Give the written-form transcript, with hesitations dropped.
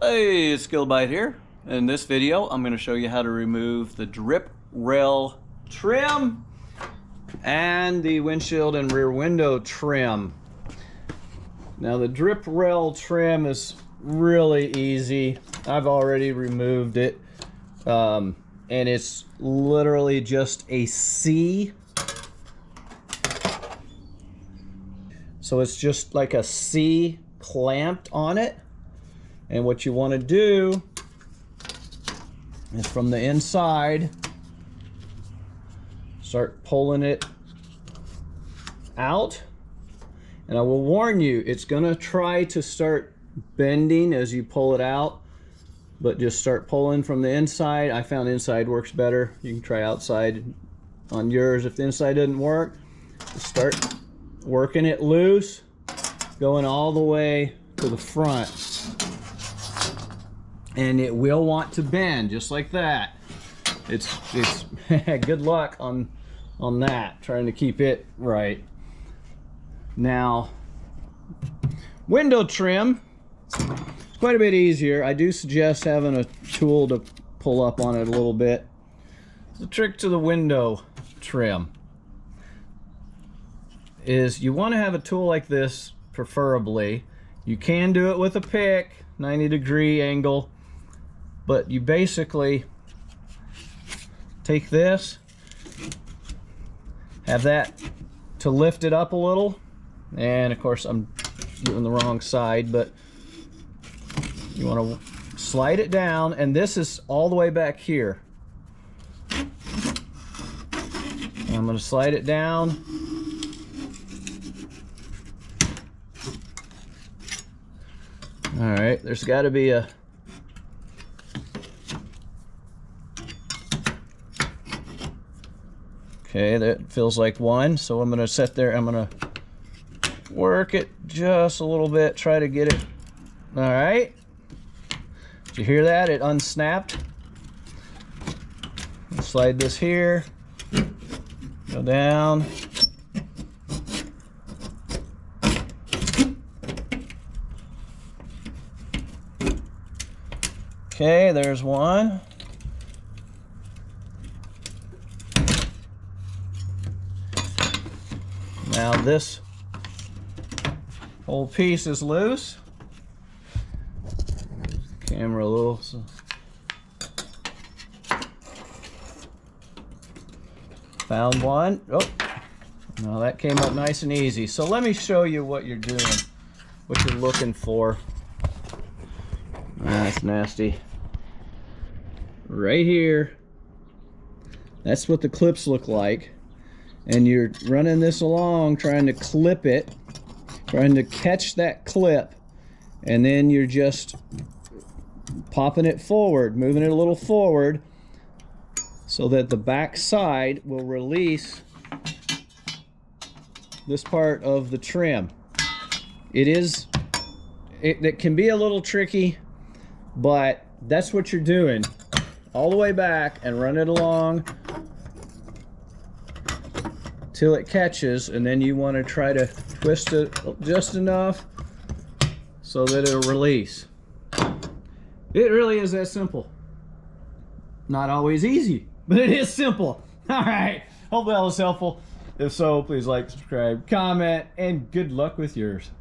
Hey, it's Skillbyte here. In this video, I'm going to show you how to remove the drip rail trim and the windshield and rear window trim. Now the drip rail trim is really easy. I've already removed it, and it's literally just a C. So it's just like a C clamped on it. And what you want to do is from the inside, start pulling it out. And I will warn you, it's going to try to start bending as you pull it out, but just start pulling from the inside. I found inside works better. You can try outside on yours. If the inside doesn't work, just start working it loose, going all the way to the front. And it will want to bend just like that. It's good luck on that, trying to keep it right. Now, window trim, it's quite a bit easier. I do suggest having a tool to pull up on it a little bit. The trick to the window trim is you want to have a tool like this, preferably. You can do it with a pick, 90-degree angle. But you basically take this, have that to lift it up a little, and of course I'm doing the wrong side, but you want to slide it down, and this is all the way back here. And I'm going to slide it down. All right, there's got to be a okay, that feels like one, so I'm going to sit there, I'm going to work it just a little bit, try to get it. All right, did you hear that? It unsnapped. Slide this here, go down. Okay, there's one. Now this whole piece is loose. Camera a little. So. Found one. Oh, now that came up nice and easy. So let me show you what you're doing, what you're looking for. That's nasty. Right here. That's what the clips look like. And you're running this along, trying to clip it, trying to catch that clip, and then you're just popping it forward, moving it a little forward, so that the back side will release this part of the trim. It can be a little tricky, but that's what you're doing. All the way back and run it along till it catches, and then you want to try to twist it just enough so that it'll release. It really is that simple. Not always easy, but it is simple. All right, hope that was helpful. If so, please like, subscribe, comment, and good luck with yours.